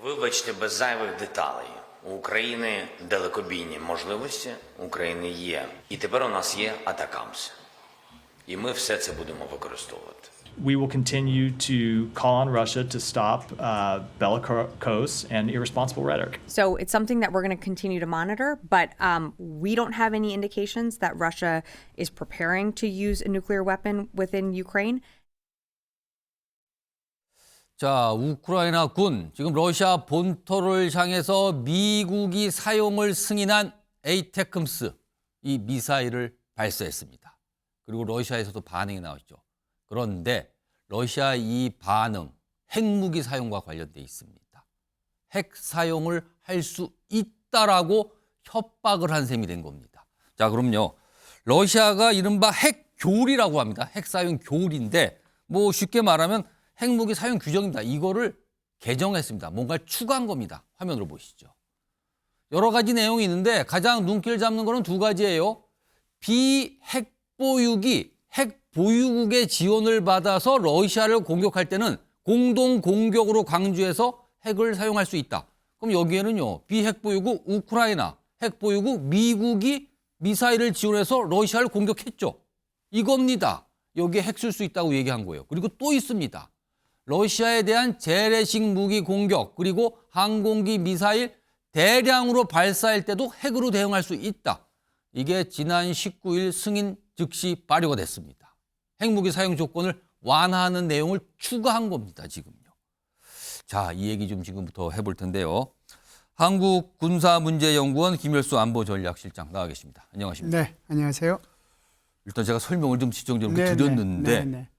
Вибачте, без зайвих деталей. У України далекобійні можливості, у України є. І тепер у нас є Атакамс. І ми все це будемо використовувати. We will continue to call on Russia to stop bellicose and irresponsible rhetoric. So it's something that we're going to continue to monitor, but we don't have any indications that Russia is preparing to use a nuclear weapon within Ukraine. 자, 우크라이나 군 지금 러시아 본토를 향해서 미국이 사용을 승인한 에이테크임스 이 미사일을 발사했습니다. 그리고 러시아에서도 반응이 나왔죠. 그런데 러시아 이 반응 핵무기 사용과 관련돼 있습니다. 핵 사용을 할 수 있다라고 협박을 한 셈이 된 겁니다. 자, 그럼요. 러시아가 이른바 핵 교리라고 합니다. 핵 사용 교리인데 뭐 쉽게 말하면 핵무기 사용 규정입니다. 이거를 개정했습니다. 뭔가 추가한 겁니다. 화면으로 보시죠. 여러 가지 내용이 있는데 가장 눈길 잡는 거는 두 가지예요. 비핵 보유기, 핵 보유국의 지원을 받아서 러시아를 공격할 때는 공동 공격으로 강조해서 핵을 사용할 수 있다. 그럼 여기에는요. 비핵 보유국 우크라이나, 핵 보유국 미국이 미사일을 지원해서 러시아를 공격했죠. 이겁니다. 여기에 핵 쓸 수 있다고 얘기한 거예요. 그리고 또 있습니다. 러시아에 대한 재래식 무기 공격 그리고 항공기 미사일 대량으로 발사할 때도 핵으로 대응할 수 있다. 이게 지난 19일 승인 즉시 발효가 됐습니다. 핵무기 사용 조건을 완화하는 내용을 추가한 겁니다. 지금요. 자, 이 얘기 좀 지금부터 해볼 텐데요. 한국군사문제연구원 김열수 안보전략실장 나와 계십니다. 안녕하십니까? 네, 안녕하세요. 일단 제가 설명을 좀 지정적으로 드렸는데 네.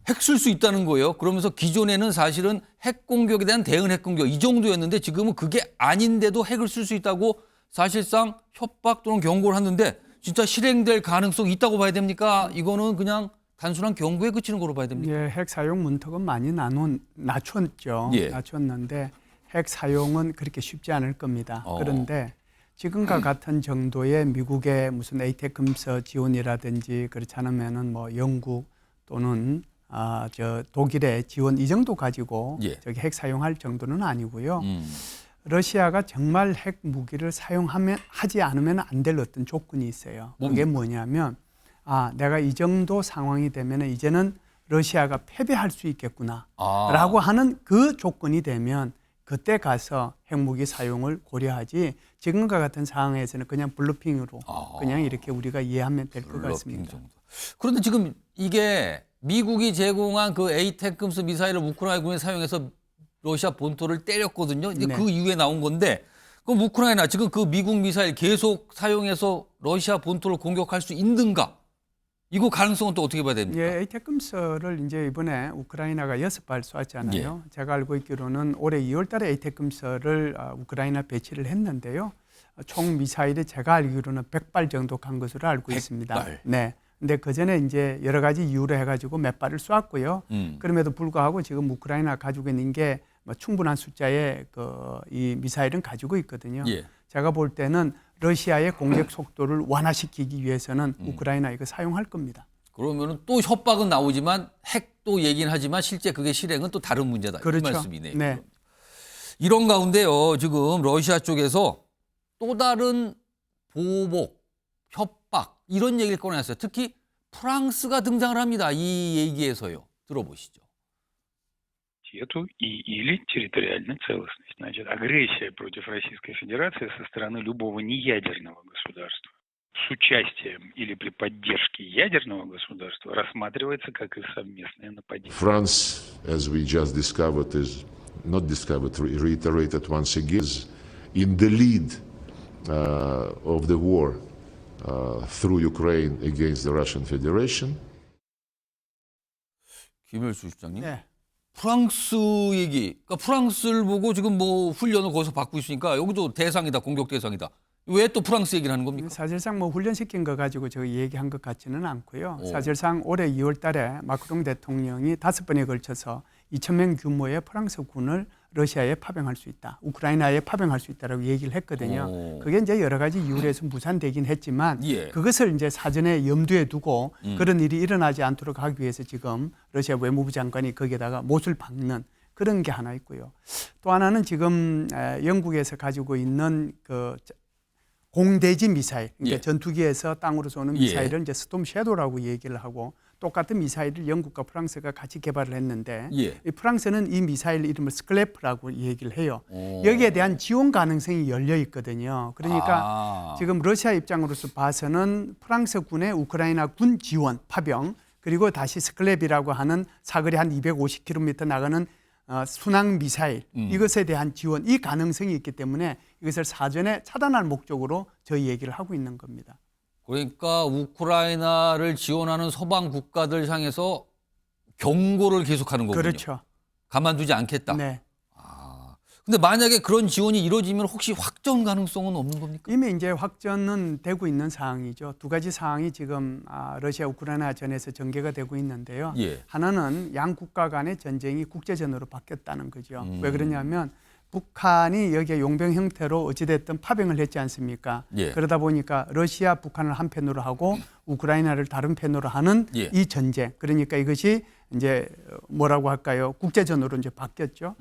핵 쓸 수 있다는 거예요. 그러면서 기존에는 사실은 핵 공격에 대한 대응 핵 공격 이 정도였는데 지금은 그게 아닌데도 핵을 쓸 수 있다고 사실상 협박 또는 경고를 하는데 진짜 실행될 가능성이 있다고 봐야 됩니까? 이거는 그냥 단순한 경고에 그치는 거로 봐야 됩니까? 예, 핵 사용 문턱은 많이 낮췄죠. 예. 낮췄는데 핵 사용은 그렇게 쉽지 않을 겁니다. 그런데 지금과 같은 정도의 미국의 무슨 에이테크임스 지원이라든지 그렇지 않으면은 뭐 영국 또는 독일의 지원 이 정도 가지고 저기 핵 사용할 정도는 아니고요. 러시아가 정말 핵 무기를 하지 않으면 안 될 어떤 조건이 있어요. 그게 뭐냐면 내가 이 정도 상황이 되면 이제는 러시아가 패배할 수 있겠구나라고 하는 그 조건이 되면 그때 가서 핵무기 사용을 고려하지 지금과 같은 상황에서는 그냥 블러핑으로 그냥 이렇게 우리가 이해하면 될 것 같습니다. 정도. 그런데 지금 이게 미국이 제공한 그 에이테크임스 미사일을 우크라이나군에 사용해서 러시아 본토를 때렸거든요. 이제 그 이후에 나온 건데 그럼 우크라이나 지금 그 미국 미사일 계속 사용해서 러시아 본토를 공격할 수 있는가? 이거 가능성은 또 어떻게 봐야 됩니까? 예, 에이테크임스를 이제 이번에 우크라이나가 6발 쐈잖아요. 제가 알고 있기로는 올해 2월 달에 에이테크임스를 우크라이나 배치를 했는데요. 총 미사일이 제가 알기로는 100발 정도 간 것으로 알고 있습니다. 100발. 네. 근데 그 전에 이제 여러 가지 이유로 해가지고 몇 발을 쐈고요. 그럼에도 불구하고 지금 우크라이나 가지고 있는 게 뭐 충분한 숫자의 이 미사일은 가지고 있거든요. 제가 볼 때는 러시아의 공격 속도를 완화시키기 위해서는 우크라이나 이거 사용할 겁니다. 그러면은 또 협박은 나오지만 핵도 얘기는 하지만 실제 그게 실행은 또 다른 문제다. 그렇죠. 이 말씀이네요. 네. 이런 가운데요. 지금 러시아 쪽에서 또 다른 보복, 협박 이런 얘기를 꺼내놨어요. 특히 프랑스가 등장을 합니다. 이 얘기에서요. 들어보시죠. или территориальной целостности. Значит, агрессия против Российской Федерации со стороны любого неядерного государства с участием или при поддержке ядерного государства рассматривается как и совместное нападение. France, as we just discovered, reiterated once again, is in the lead of the war through Ukraine against the Russian Federation. 김열수 실장님. 네. 프랑스 얘기. 그러니까 프랑스를 보고 지금 뭐 훈련을 거기서 받고 있으니까 여기도 대상이다. 공격 대상이다. 왜 또 프랑스 얘기를 하는 겁니까? 사실상 뭐 훈련시킨 거 가지고 저 얘기한 것 같지는 않고요. 사실상 올해 2월 달에 마크롱 대통령이 5번에 걸쳐서 2,000명 규모의 프랑스 군을 러시아에 파병할 수 있다. 우크라이나에 파병할 수 있다라고 얘기를 했거든요. 그게 이제 여러 가지 이유로 해서 무산되긴 했지만 그것을 이제 사전에 염두에 두고 그런 일이 일어나지 않도록 하기 위해서 지금 러시아 외무부 장관이 거기에다가 못을 박는 그런 게 하나 있고요. 또 하나는 지금 영국에서 가지고 있는 그 공대지 미사일, 그러니까 예. 전투기에서 땅으로 쏘는 예. 미사일을 이제 스톰 섀도우라고 얘기를 하고, 똑같은 미사일을 영국과 프랑스가 같이 개발을 했는데 예. 이 프랑스는 이 미사일 이름을 스클래프라고 얘기를 해요. 오. 여기에 대한 지원 가능성이 열려 있거든요. 그러니까 지금 러시아 입장으로서 봐서는 프랑스 군의 우크라이나 군 지원, 파병, 그리고 다시 스클랩이라고 하는 사거리 한 250km 나가는 순항 미사일, 이것에 대한 지원, 이 가능성이 있기 때문에 이것을 사전에 차단할 목적으로 저희 얘기를 하고 있는 겁니다. 그러니까 우크라이나를 지원하는 서방 국가들 향해서 경고를 계속하는 거군요. 그렇죠. 가만두지 않겠다. 네. 근데 만약에 그런 지원이 이루어지면 혹시 확전 가능성은 없는 겁니까? 이미 이제 확전은 되고 있는 상황이죠. 두 가지 상황이 지금 러시아 우크라이나 전에서 전개가 되고 있는데요. 예. 하나는 양 국가 간의 전쟁이 국제전으로 바뀌었다는 거죠. 왜 그러냐면 북한이 여기에 용병 형태로 어찌됐든 파병을 했지 않습니까? 예. 그러다 보니까 러시아, 북한을 한편으로 하고 우크라이나를 다른 편으로 하는 예. 이 전쟁. 그러니까 이것이 이제 뭐라고 할까요? 국제전으로 이제 바뀌었죠.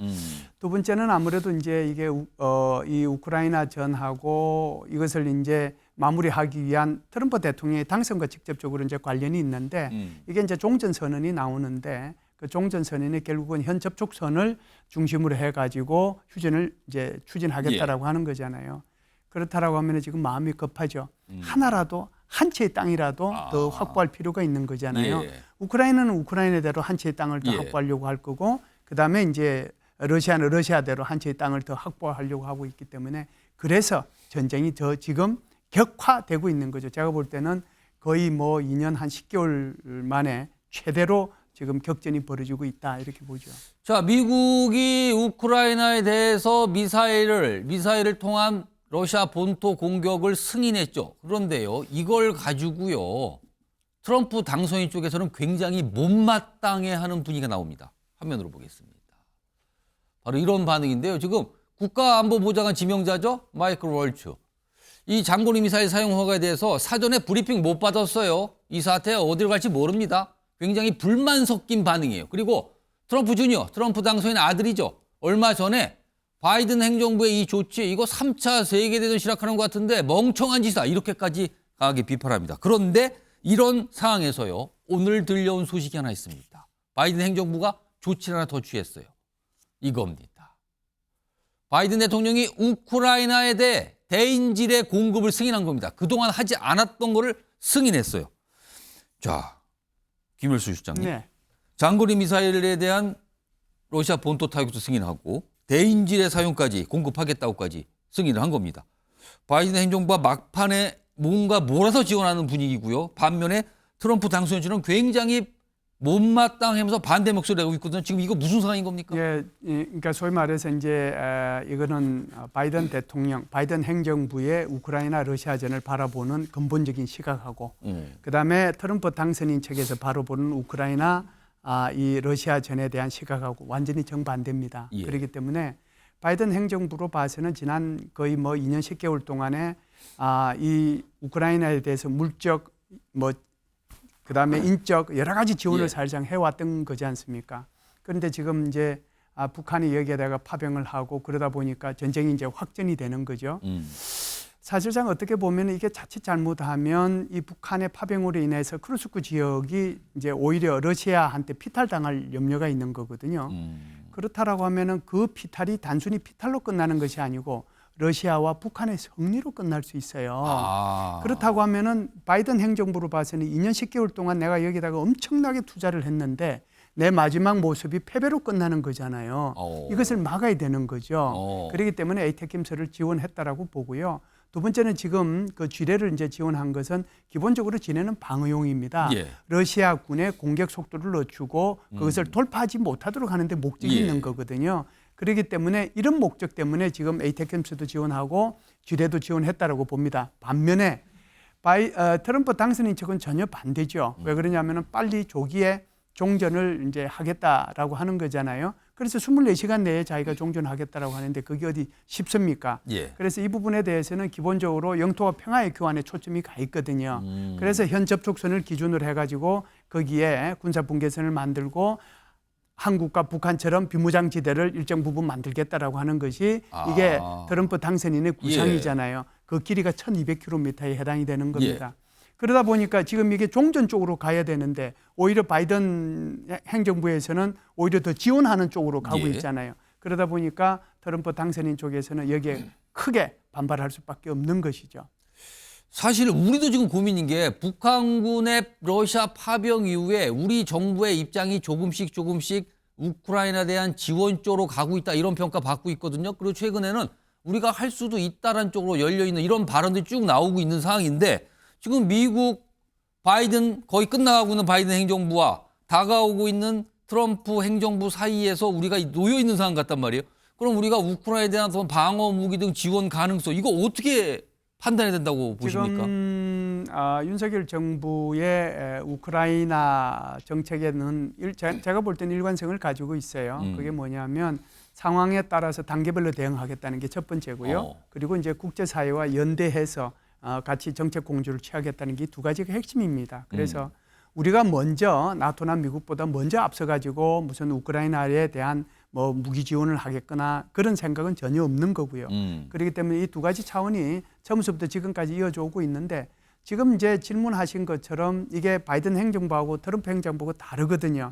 두 번째는 아무래도 이제 이게 이 우크라이나 전하고 이것을 이제 마무리하기 위한 트럼프 대통령의 당선과 직접적으로 이제 관련이 있는데 이게 이제 종전선언이 나오는데 그 종전선언이 결국은 현 접촉선을 중심으로 해가지고 휴전을 이제 추진하겠다라고 하는 거잖아요. 그렇다라고 하면 지금 마음이 급하죠. 하나라도 한 채의 땅이라도 더 확보할 필요가 있는 거잖아요. 예. 우크라이나는 우크라이나대로 한 채의 땅을 더 예. 확보하려고 할 거고, 그 다음에 이제 러시아는 러시아대로 한 채의 땅을 더 확보하려고 하고 있기 때문에 그래서 전쟁이 더 지금 격화되고 있는 거죠. 제가 볼 때는 거의 뭐 2년 한 10개월 만에 최대로 지금 격전이 벌어지고 있다 이렇게 보죠. 자, 미국이 우크라이나에 대해서 미사일을 통한 러시아 본토 공격을 승인했죠. 그런데요, 이걸 가지고요, 트럼프 당선인 쪽에서는 굉장히 못마땅해하는 분위기가 나옵니다. 화면으로 보겠습니다. 바로 이런 반응인데요. 지금 국가안보보좌관 지명자죠, 마이클 월츠. 이 장거리 미사일 사용 허가에 대해서 사전에 브리핑 못 받았어요. 이 사태 어디로 갈지 모릅니다. 굉장히 불만 섞인 반응이에요. 그리고 트럼프 주니어, 트럼프 당선인 아들이죠. 얼마 전에 바이든 행정부의 이 조치, 이거 3차 세계대전 시작하는 것 같은데 멍청한 짓이다. 이렇게까지 강하게 비판합니다. 그런데 이런 상황에서요, 오늘 들려온 소식이 하나 있습니다. 바이든 행정부가 조치를 하나 더 취했어요. 이겁니다. 바이든 대통령이 우크라이나에 대해 대인질의 공급을 승인한 겁니다. 그동안 하지 않았던 거를 승인했어요. 자, 김일수 실장님. 네. 장거리 미사일에 대한 러시아 본토 타격도 승인하고 대인질의 사용까지 공급하겠다고까지 승인을 한 겁니다. 바이든 행정부가 막판에 뭔가 몰아서 지원하는 분위기고요. 반면에 트럼프 당선인은 굉장히 못마땅하면서 반대 목소리를 내고 있거든요. 지금 이거 무슨 상황인 겁니까? 예, 그러니까 소위 말해서 이제 이거는 바이든 대통령, 바이든 행정부의 우크라이나 러시아전을 바라보는 근본적인 시각하고, 그다음에 트럼프 당선인 측에서 바라보는 우크라이나 이 러시아전에 대한 시각하고 완전히 정반대입니다. 예. 그렇기 때문에 바이든 행정부로 봐서는 지난 거의 뭐 2년 10개월 동안에 이 우크라이나에 대해서 물적 그다음에 인적 여러 가지 지원을 예. 사실상 해왔던 거지 않습니까? 그런데 지금 이제 북한이 여기에다가 파병을 하고 그러다 보니까 전쟁이 이제 확전이 되는 거죠. 사실상 어떻게 보면 이게 자칫 잘못하면 이 북한의 파병으로 인해서 크루스크 지역이 이제 오히려 러시아한테 피탈당할 염려가 있는 거거든요. 그렇다라고 하면은 그 피탈이 단순히 피탈로 끝나는 것이 아니고 러시아와 북한의 승리로 끝날 수 있어요. 그렇다고 하면은 바이든 행정부로 봐서는 2년 10개월 동안 내가 여기다가 엄청나게 투자를 했는데 내 마지막 모습이 패배로 끝나는 거잖아요. 이것을 막아야 되는 거죠. 그렇기 때문에 에이테킴스를 지원했다라고 보고요. 두 번째는 지금 그 지뢰를 이제 지원한 것은 기본적으로 지뢰는 방어용입니다. 예. 러시아 군의 공격 속도를 늦추고 그것을 돌파하지 못하도록 하는데 목적이 예. 있는 거거든요. 그렇기 때문에 이런 목적 때문에 지금 에이테킴스도 지원하고 지뢰도 지원했다라고 봅니다. 반면에 트럼프 당선인 측은 전혀 반대죠. 왜 그러냐면은 빨리 조기에 종전을 이제 하겠다라고 하는 거잖아요. 그래서 24시간 내에 자기가 종전하겠다라고 하는데 그게 어디 쉽습니까? 예. 그래서 이 부분에 대해서는 기본적으로 영토와 평화의 교환에 초점이 가 있거든요. 그래서 현 접촉선을 기준으로 해가지고 거기에 군사 분계선을 만들고 한국과 북한처럼 비무장지대를 일정 부분 만들겠다라고 하는 것이 이게 트럼프 당선인의 구상이잖아요. 그 길이가 1200km에 해당이 되는 겁니다. 그러다 보니까 지금 이게 종전 쪽으로 가야 되는데 오히려 바이든 행정부에서는 오히려 더 지원하는 쪽으로 가고 있잖아요. 그러다 보니까 트럼프 당선인 쪽에서는 여기에 크게 반발할 수밖에 없는 것이죠. 사실 우리도 지금 고민인 게 북한군의 러시아 파병 이후에 우리 정부의 입장이 조금씩 우크라이나에 대한 지원 쪽으로 가고 있다 이런 평가 받고 있거든요. 그리고 최근에는 우리가 할 수도 있다라는 쪽으로 열려있는 이런 발언들이 쭉 나오고 있는 상황인데 지금 미국 바이든 거의 끝나가고 있는 바이든 행정부와 다가오고 있는 트럼프 행정부 사이에서 우리가 놓여 있는 상황 같단 말이에요. 그럼 우리가 우크라이나에 대한 방어 무기 등 지원 가능성 이거 어떻게 판단해야 된다고 보십니까? 지금 윤석열 정부의 우크라이나 정책에는 제가 볼 때는 일관성을 가지고 있어요. 그게 뭐냐면 상황에 따라서 단계별로 대응하겠다는 게 첫 번째고요. 그리고 이제 국제사회와 연대해서 같이 정책 공조를 취하겠다는 게 두 가지가 핵심입니다. 그래서 우리가 먼저 나토나 미국보다 먼저 앞서가지고 무슨 우크라이나에 대한 뭐 무기 지원을 하겠거나 그런 생각은 전혀 없는 거고요. 그렇기 때문에 이 두 가지 차원이 처음부터 지금까지 이어져 오고 있는데 지금 이제 질문하신 것처럼 이게 바이든 행정부하고 트럼프 행정부가 다르거든요.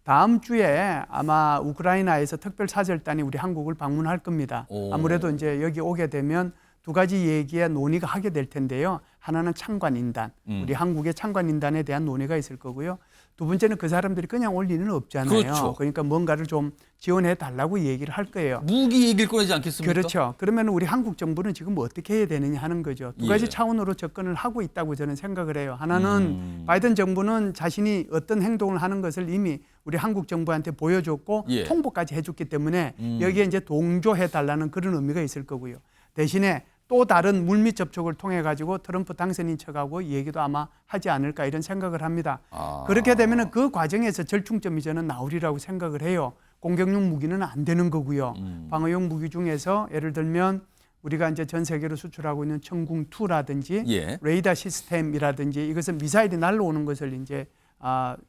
다음 주에 아마 우크라이나에서 특별사절단이 우리 한국을 방문할 겁니다. 아무래도 이제 여기 오게 되면 두 가지 얘기에 논의가 하게 될 텐데요. 하나는 창관인단, 우리 한국의 창관인단에 대한 논의가 있을 거고요. 두 번째는 그 사람들이 그냥 올 리는 없잖아요. 그렇죠. 그러니까 뭔가를 좀 지원해 달라고 얘기를 할 거예요. 무기 얘기를 꺼내지 않겠습니까? 그렇죠. 그러면 우리 한국 정부는 지금 뭐 어떻게 해야 되느냐 하는 거죠. 두 가지 차원으로 접근을 하고 있다고 저는 생각을 해요. 하나는 바이든 정부는 자신이 어떤 행동을 하는 것을 이미 우리 한국 정부한테 보여줬고 통보까지 해줬기 때문에 여기에 이제 동조해 달라는 그런 의미가 있을 거고요. 대신에 또 다른 물밑 접촉을 통해 가지고 트럼프 당선인 척하고 얘기도 아마 하지 않을까 이런 생각을 합니다. 그렇게 되면 그 과정에서 절충점이 저는 나오리라고 생각을 해요. 공격용 무기는 안 되는 거고요. 방어용 무기 중에서 예를 들면 우리가 이제 전 세계로 수출하고 있는 청궁2라든지 레이더 시스템이라든지 이것은 미사일이 날아오는 것을 이제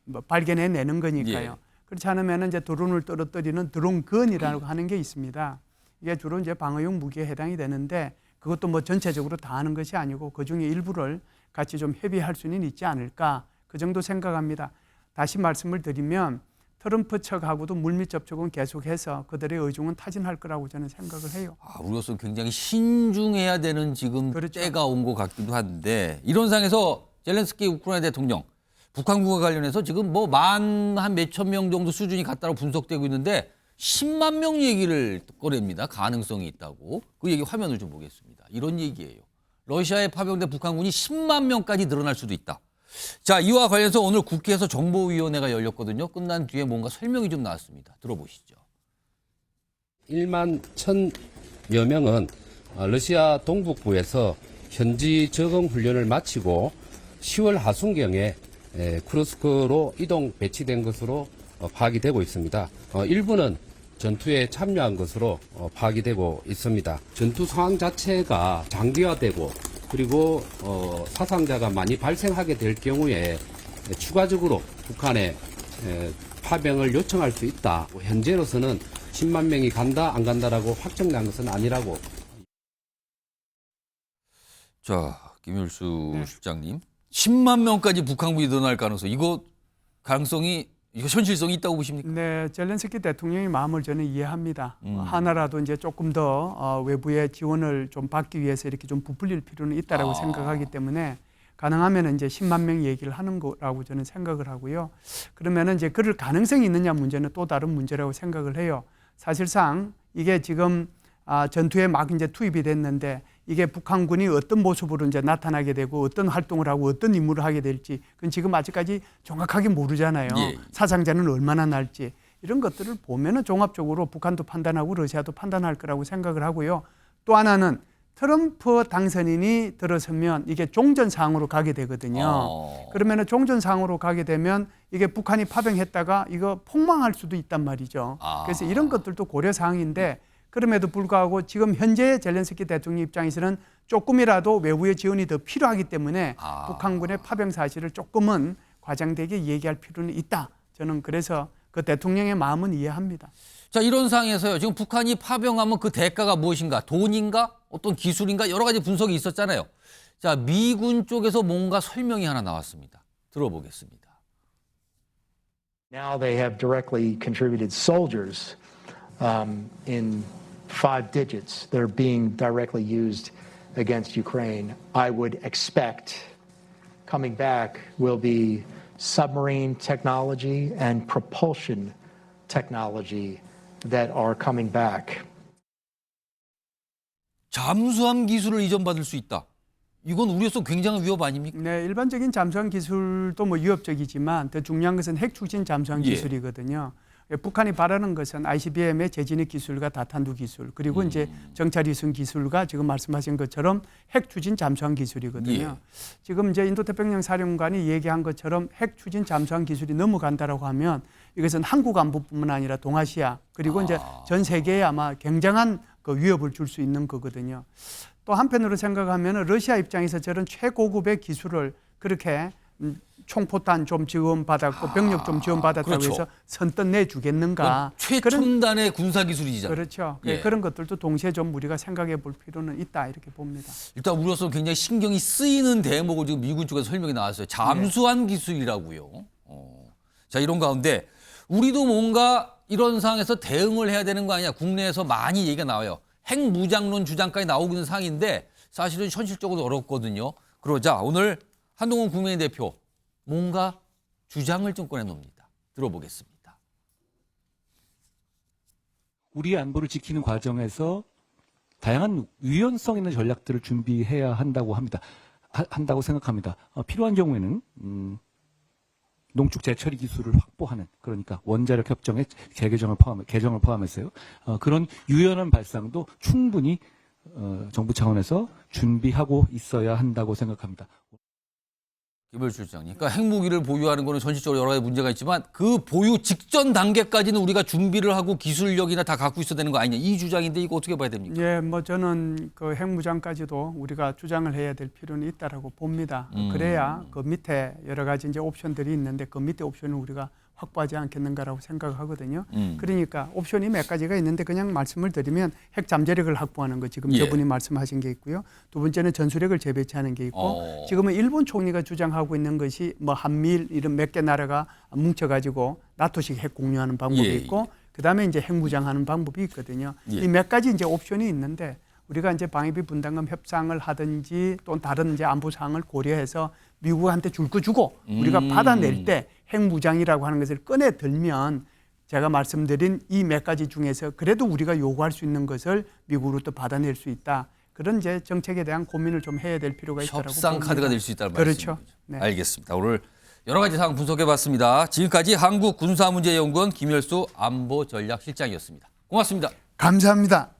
뭐 발견해내는 거니까요. 그렇지 않으면 이제 드론을 떨어뜨리는 드론건이라고 하는 게 있습니다. 이게 주로 이제 방어용 무기에 해당이 되는데 그것도 뭐 전체적으로 다 하는 것이 아니고 그중에 일부를 같이 좀 협의할 수는 있지 않을까 그 정도 생각합니다. 다시 말씀을 드리면 트럼프 측하고도 물밑 접촉은 계속해서 그들의 의중은 타진할 거라고 저는 생각을 해요. 우리로서 굉장히 신중해야 되는 지금 그렇죠. 때가 온 것 같기도 한데 이런 상에서 젤렌스키 우크라이나 대통령 북한과 관련해서 지금 뭐 한 몇천 명 정도 수준이 같다고 분석되고 있는데 10만 명 얘기를 꺼냅니다. 가능성이 있다고. 그 얘기 화면을 좀 보겠습니다. 이런 얘기예요. 러시아에 파병된 북한군이 10만 명까지 늘어날 수도 있다. 자, 이와 관련해서 오늘 국회에서 정보위원회가 열렸거든요. 끝난 뒤에 뭔가 설명이 좀 나왔습니다. 들어보시죠. 1만 1,000여 명은 러시아 동북부에서 현지 적응 훈련을 마치고 10월 하순경에 쿠르스크로 이동 배치된 것으로 파악이 되고 있습니다. 일부는 전투에 참여한 것으로 파악이 되고 있습니다. 전투 상황 자체가 장기화되고 그리고 사상자가 많이 발생하게 될 경우에 추가적으로 북한에 파병을 요청할 수 있다. 현재로서는 10만 명이 간다 안 간다라고 확정난 것은 아니라고. 자, 김율수 실장님. 10만 명까지 북한군이 늘어날 가능성. 이거 현실성이 있다고 보십니까? 네, 젤렌스키 대통령의 마음을 저는 이해합니다. 하나라도 이제 조금 더 외부의 지원을 좀 받기 위해서 이렇게 좀 부풀릴 필요는 있다라고 생각하기 때문에 가능하면 이제 10만 명 얘기를 하는 거라고 저는 생각을 하고요. 그러면은 이제 그럴 가능성이 있느냐 문제는 또 다른 문제라고 생각을 해요. 사실상 이게 지금 전투에 막 이제 투입이 됐는데 이게 북한군이 어떤 모습으로 이제 나타나게 되고 어떤 활동을 하고 어떤 임무를 하게 될지 그건 지금 아직까지 정확하게 모르잖아요. 사상자는 얼마나 날지 이런 것들을 보면은 종합적으로 북한도 판단하고 러시아도 판단할 거라고 생각을 하고요. 또 하나는 트럼프 당선인이 들어서면 이게 종전상으로 가게 되거든요. 그러면은 종전상으로 가게 되면 이게 북한이 파병했다가 이거 폭망할 수도 있단 말이죠. 그래서 이런 것들도 고려 사항인데 그럼에도 불구하고 지금 현재 젤렌스키 대통령 입장에서는 조금이라도 외부의 지원이 더 필요하기 때문에 북한군의 파병 사실을 조금은 과장되게 얘기할 필요는 있다. 저는 그래서 그 대통령의 마음은 이해합니다. 자, 이런 상황에서요. 지금 북한이 파병하면 그 대가가 무엇인가? 돈인가? 어떤 기술인가? 여러 가지 분석이 있었잖아요. 자, 미군 쪽에서 뭔가 설명이 하나 나왔습니다. 들어보겠습니다. Now they have directly contributed soldiers in 5 digits. They're being directly used against Ukraine. I would expect coming back will be submarine technology and propulsion technology that are coming back. 잠수함 기술을 이전받을 수 있다. 이건 우리로서 굉장한 위협 아닙니까? 네, 일반적인 잠수함 기술도 뭐 위협적이지만 더 중요한 것은 핵 추진 잠수함 예. 기술이거든요. 북한이 바라는 것은 ICBM의 재진입 기술과 다탄두 기술 그리고 이제 정찰 위성 기술과 지금 말씀하신 것처럼 핵 추진 잠수함 기술이거든요. 예. 지금 이제 인도태평양 사령관이 얘기한 것처럼 핵 추진 잠수함 기술이 넘어간다라고 하면 이것은 한국 안보뿐만 아니라 동아시아 그리고 이제 전 세계에 아마 굉장한 그 위협을 줄 수 있는 거거든요. 또 한편으로 생각하면 러시아 입장에서 저런 최고급의 기술을 그렇게 총포탄 좀 지원받았고 병력 좀 지원받았다고 그렇죠. 해서 선뜻 내주겠는가. 최첨단의 군사 기술이잖아요. 그렇죠. 예. 그런 것들도 동시에 좀 우리가 생각해 볼 필요는 있다 이렇게 봅니다. 일단 우리로서 굉장히 신경이 쓰이는 대목을 지금 미군 쪽에서 설명이 나왔어요. 잠수함 기술이라고요. 자, 이런 가운데 우리도 뭔가 이런 상황에서 대응을 해야 되는 거 아니냐. 국내에서 많이 얘기가 나와요. 핵무장론 주장까지 나오고 있는 상황인데 사실은 현실적으로 어렵거든요. 그러자 오늘 한동훈 국민의 대표 뭔가 주장을 좀 꺼내놉니다. 들어보겠습니다. 우리의 안보를 지키는 과정에서 다양한 유연성 있는 전략들을 준비해야 한다고 합니다. 한다고 생각합니다. 필요한 경우에는 농축 재처리 기술을 확보하는 그러니까 원자력 협정의 개정을 포함해서요. 그런 유연한 발상도 충분히 정부 차원에서 준비하고 있어야 한다고 생각합니다. 김을 실장님. 그러니까 핵무기를 보유하는 거는 현실적으로 여러 가지 문제가 있지만 그 보유 직전 단계까지는 우리가 준비를 하고 기술력이나 다 갖고 있어야 되는 거 아니냐. 이 주장인데 이거 어떻게 봐야 됩니까? 예, 뭐 저는 그 핵무장까지도 우리가 주장을 해야 될 필요는 있다라고 봅니다. 그래야 그 밑에 여러 가지 이제 옵션들이 있는데 그 밑에 옵션을 우리가 확보하지 않겠는가라고 생각하거든요. 그러니까 옵션이 몇 가지가 있는데 그냥 말씀을 드리면 핵 잠재력을 확보하는 거 지금 예. 저분이 말씀하신 게 있고요. 두 번째는 전술핵을 재배치하는 게 있고 지금은 일본 총리가 주장하고 있는 것이 뭐 한미일 이런 몇 개 나라가 뭉쳐가지고 나토식 핵 공유하는 방법이 예. 있고 그다음에 이제 핵무장하는 방법이 있거든요. 예. 이 몇 가지 이제 옵션이 있는데 우리가 이제 방위비 분담금 협상을 하든지 또 다른 이제 안보 사항을 고려해서 미국한테 줄 거 주고 우리가 받아낼 때 핵무장이라고 하는 것을 꺼내 들면 제가 말씀드린 이 몇 가지 중에서 그래도 우리가 요구할 수 있는 것을 미국으로부터 받아낼 수 있다. 그런 이제 정책에 대한 고민을 좀 해야 될 필요가 있다고 봅니다. 협상 카드가 될 수 있다는 그렇죠. 말씀이죠. 네. 알겠습니다. 오늘 여러 가지 사항 분석해봤습니다. 지금까지 한국군사문제연구원 김열수 안보전략실장이었습니다. 고맙습니다. 감사합니다.